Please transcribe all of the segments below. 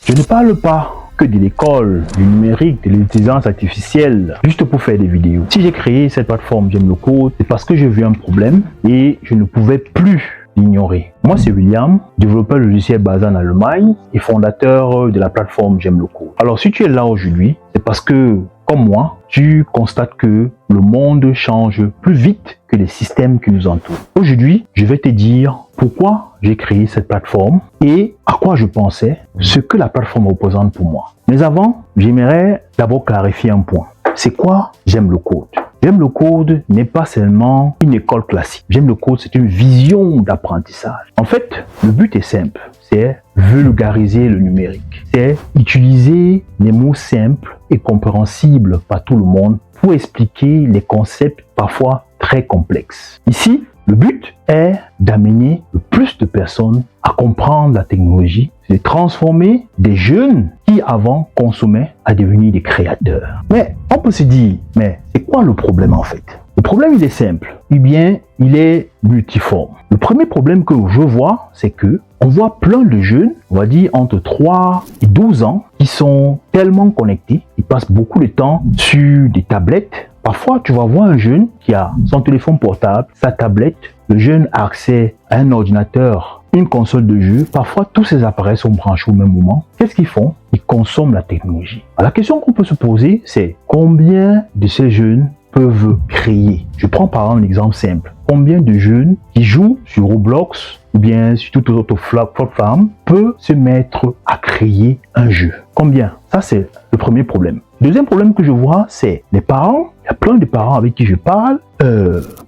Je ne parle pas que de l'école, du numérique, de l'intelligence artificielle, juste pour faire des vidéos. Si j'ai créé cette plateforme J'aime le code, c'est parce que j'ai vu un problème et je ne pouvais plus l'ignorer. Moi, c'est William, développeur logiciel basé en Allemagne et fondateur de la plateforme J'aime le code. Alors, si tu es là aujourd'hui, c'est parce que, comme moi, tu constates que le monde change plus vite que les systèmes qui nous entourent. Aujourd'hui, je vais te dire pourquoi j'ai créé cette plateforme et à quoi je pensais, ce que la plateforme représente pour moi. Mais avant, j'aimerais d'abord clarifier un point. C'est quoi J'aime le code? J'aime le code n'est pas seulement une école classique. J'aime le code, c'est une vision d'apprentissage. En fait, le but est simple, c'est vulgariser le numérique. C'est utiliser les mots simples et compréhensibles par tout le monde pour expliquer les concepts parfois très complexes. Ici, le but est d'amener le plus de personnes à comprendre la technologie, de transformer des jeunes qui avant consommaient à devenir des créateurs. Mais on peut se dire, mais c'est quoi le problème en fait? Le problème il est simple, ou bien il est multiforme. Le premier problème que je vois, c'est que on voit plein de jeunes, on va dire entre 3 et 12 ans, qui sont tellement connectés, ils passent beaucoup de temps sur des tablettes. Parfois, tu vas voir un jeune qui a son téléphone portable, sa tablette, le jeune a accès à un ordinateur, une console de jeu. Parfois, tous ces appareils sont branchés au même moment. Qu'est-ce qu'ils font? Ils consomment la technologie. Alors, la question qu'on peut se poser, c'est combien de ces jeunes peuvent créer? Je prends par exemple l'exemple simple. Combien de jeunes qui jouent sur Roblox ou bien sur toute autre plateforme peut se mettre à créer un jeu? Combien? Ça, c'est le premier problème. Deuxième problème que je vois, c'est les parents. Il y a plein de parents avec qui je parle,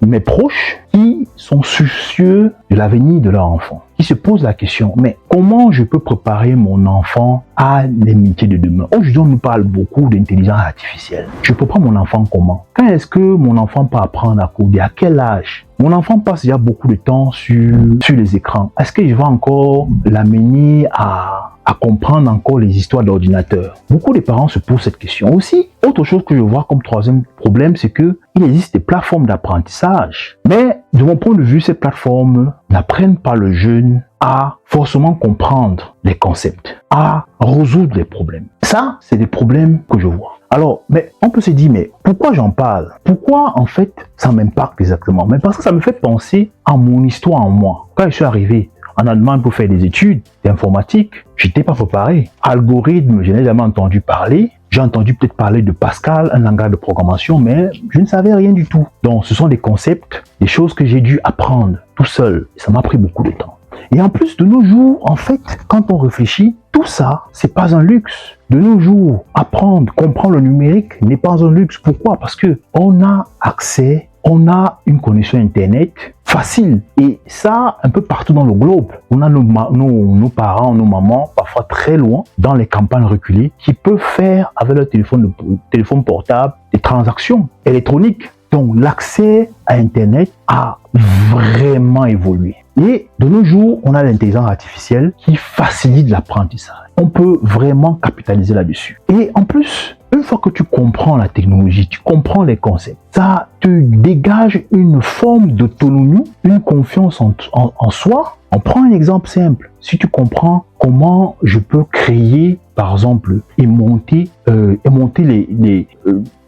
mes proches, qui sont soucieux de l'avenir de leur enfant, qui se posent la question, mais comment je peux préparer mon enfant à les métiers de demain? Aujourd'hui, on nous parle beaucoup d'intelligence artificielle. Je prépare mon enfant comment? Quand est-ce que mon enfant peut apprendre à coder? À quel âge? Mon enfant passe déjà beaucoup de temps sur les écrans. Est-ce que je vais encore l'amener à comprendre encore les histoires d'ordinateur? Beaucoup de parents se posent cette question aussi. Autre chose que je vois comme troisième problème, c'est que il existe des plateformes d'apprentissage. Mais de mon point de vue, ces plateformes n'apprennent pas le jeune à forcément comprendre les concepts, à résoudre les problèmes. Ça, c'est des problèmes que je vois. Alors, mais on peut se dire, mais pourquoi j'en parle? Pourquoi, en fait, ça m'impacte exactement? Mais parce que ça me fait penser à mon histoire en moi. Quand je suis arrivé en Allemagne pour faire des études d'informatique, je n'étais pas préparé. Algorithme, je n'ai jamais entendu parler. J'ai entendu peut-être parler de Pascal, un langage de programmation, mais je ne savais rien du tout. Donc, ce sont des concepts, des choses que j'ai dû apprendre tout seul. Et ça m'a pris beaucoup de temps. Et en plus, de nos jours, en fait, quand on réfléchit, tout ça, c'est pas un luxe. De nos jours, apprendre, comprendre le numérique n'est pas un luxe. Pourquoi? Parce que on a accès, on a une connexion Internet facile. Et ça, un peu partout dans le globe. On a nos parents, nos mamans, parfois très loin, dans les campagnes reculées, qui peuvent faire avec leur téléphone portable des transactions électroniques. Donc, l'accès à Internet a vraiment évolué. Et de nos jours, on a l'intelligence artificielle qui facilite l'apprentissage. On peut vraiment capitaliser là-dessus. Et en plus, une fois que tu comprends la technologie, tu comprends les concepts, ça te dégage une forme d'autonomie, une confiance en soi. On prend un exemple simple. Si tu comprends comment je peux créer, par exemple, et monter les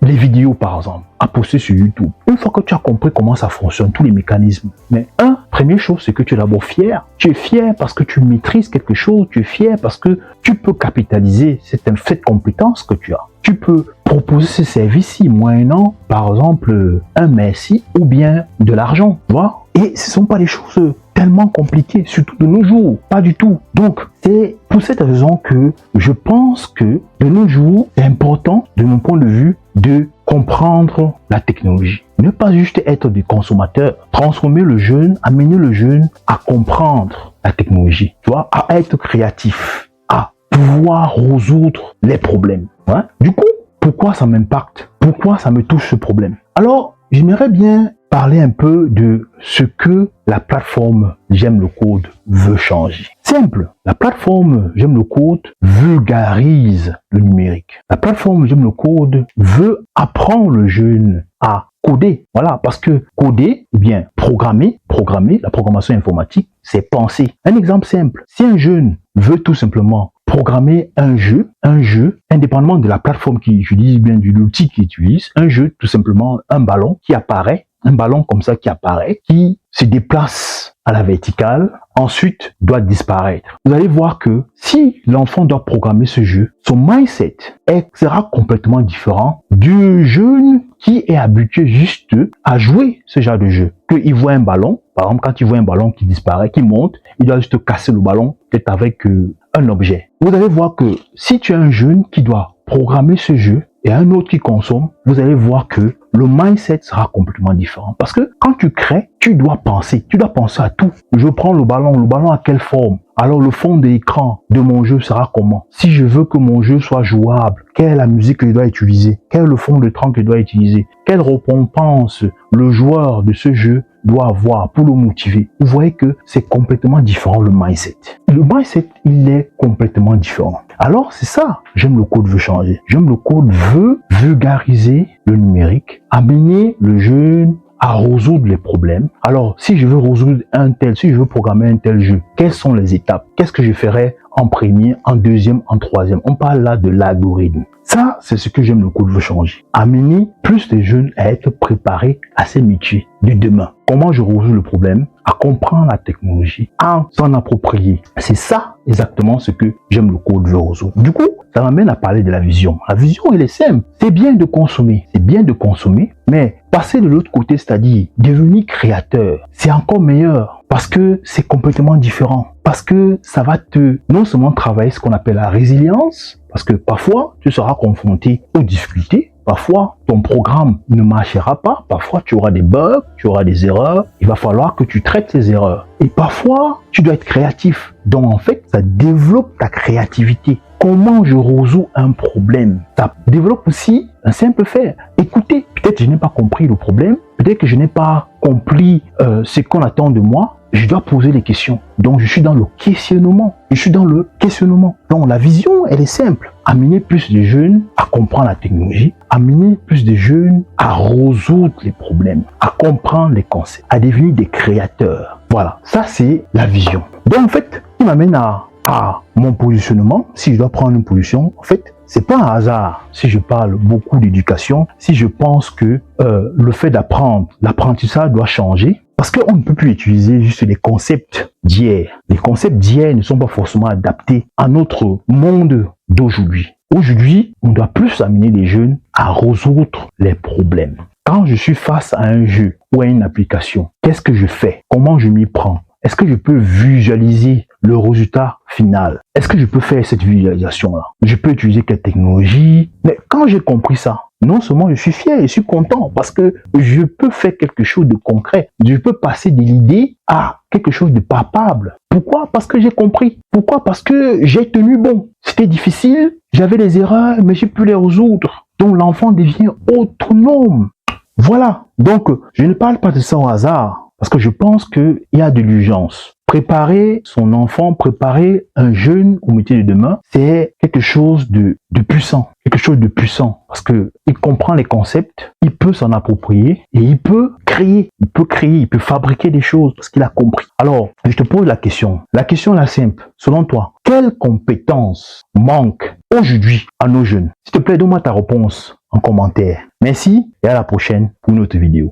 vidéos, par exemple, à poster sur YouTube. Une fois que tu as compris comment ça fonctionne, tous les mécanismes. Mais première chose, c'est que tu es d'abord fier. Tu es fier parce que tu maîtrises quelque chose. Tu es fier parce que tu peux capitaliser cette compétence que tu as. Tu peux proposer ce service-ci moyennant, par exemple, un merci ou bien de l'argent. Tu vois? Et ce ne sont pas des choses tellement compliquées, surtout de nos jours. Pas du tout. Donc, c'est pour cette raison que je pense que de nos jours, c'est important, de mon point de vue, de comprendre la technologie. Ne pas juste être des consommateurs. Transformer le jeune, amener le jeune à comprendre la technologie. Tu vois, à être créatif, à pouvoir résoudre les problèmes. Hein? Du coup, pourquoi ça m'impacte? Pourquoi ça me touche ce problème? Alors, j'aimerais bien parler un peu de ce que la plateforme J'aime le code veut changer. Simple, la plateforme J'aime le code vulgarise le numérique. La plateforme J'aime le code veut apprendre le jeune à coder. Voilà, parce que coder, ou bien programmer, la programmation informatique, c'est penser. Un exemple simple, si un jeune veut tout simplement programmer un jeu, indépendamment de la plateforme qu'il utilise, bien de l'outil qu'il utilise, un jeu, tout simplement un ballon qui apparaît, un ballon comme ça qui apparaît, qui se déplace à la verticale, ensuite doit disparaître. Vous allez voir que si l'enfant doit programmer ce jeu, son mindset sera complètement différent du jeune qui est habitué juste à jouer ce genre de jeu. Qu'il voit un ballon, par exemple quand il voit un ballon qui disparaît, qui monte, il doit juste casser le ballon peut-être avec un objet. Vous allez voir que si tu es un jeune qui doit programmer ce jeu et un autre qui consomme, vous allez voir que le mindset sera complètement différent. Parce que quand tu crées, tu dois penser à tout. Je prends le ballon à quelle forme? Alors le fond de l'écran de mon jeu sera comment? Si je veux que mon jeu soit jouable, quelle est la musique que je dois utiliser? Quel est le fond de l'écran que je dois utiliser? Quelle récompense le joueur de ce jeu doit avoir pour le motiver? Vous voyez que c'est complètement différent le mindset. Le mindset, il est complètement différent. Alors c'est ça, J'aime le code veut changer. J'aime le code veut vulgariser le numérique, amener le jeune à résoudre les problèmes. Alors, si je veux résoudre si je veux programmer un tel jeu, quelles sont les étapes? Qu'est-ce que je ferais en premier, en deuxième, en troisième? On parle là de l'algorithme. Ça, c'est ce que j'aime le code veut changer. Amener plus de jeunes à être préparés à ces métiers de demain. Comment je résous le problème? À comprendre la technologie, à s'en approprier. C'est ça exactement ce que j'aime le code veut résoudre. Du coup, ça m'amène à parler de la vision. La vision, elle est simple. C'est bien de consommer, mais passer de l'autre côté, c'est-à-dire devenir créateur, c'est encore meilleur parce que c'est complètement différent. Parce que ça va non seulement travailler ce qu'on appelle la résilience, parce que parfois, tu seras confronté aux difficultés. Parfois, ton programme ne marchera pas. Parfois, tu auras des bugs, tu auras des erreurs. Il va falloir que tu traites ces erreurs. Et parfois, tu dois être créatif. Donc, en fait, ça développe ta créativité. Comment je résous un problème? Ça développe aussi un simple fait. Écoutez, peut-être que je n'ai pas compris le problème. Peut-être que je n'ai pas compris ce qu'on attend de moi. Je dois poser les questions. Donc, je suis dans le questionnement. Donc, la vision, elle est simple. Amener plus de jeunes à comprendre la technologie. Amener plus de jeunes à résoudre les problèmes. À comprendre les concepts. À devenir des créateurs. Voilà. Ça, c'est la vision. Donc, en fait, il m'amène à mon positionnement. Si je dois prendre une position, en fait, c'est pas un hasard si je parle beaucoup d'éducation, si je pense que le fait d'apprendre, l'apprentissage doit changer, parce qu'on ne peut plus utiliser juste les concepts d'hier. Les concepts d'hier ne sont pas forcément adaptés à notre monde d'aujourd'hui. Aujourd'hui, on doit plus amener les jeunes à résoudre les problèmes. Quand je suis face à un jeu ou à une application, qu'est-ce que je fais? Comment je m'y prends? Est-ce que je peux visualiser le résultat final? Est-ce que je peux faire cette visualisation-là? Je peux utiliser quelle technologie? Mais quand j'ai compris ça, non seulement je suis fier, je suis content parce que je peux faire quelque chose de concret. Je peux passer de l'idée à quelque chose de palpable. Pourquoi? Parce que j'ai compris. Pourquoi? Parce que j'ai tenu bon. C'était difficile, j'avais des erreurs, mais j'ai pu les résoudre. Donc l'enfant devient autonome. Voilà. Donc, je ne parle pas de ça au hasard. Parce que je pense qu'il y a de l'urgence. Préparer son enfant, préparer un jeune au métier de demain, c'est quelque chose de puissant. Quelque chose de puissant. Parce que il comprend les concepts, il peut s'en approprier et il peut créer. Il peut fabriquer des choses parce qu'il a compris. Alors, je te pose la question. La question est simple. Selon toi, quelles compétences manquent aujourd'hui à nos jeunes? S'il te plaît, donne-moi ta réponse en commentaire. Merci et à la prochaine pour une autre vidéo.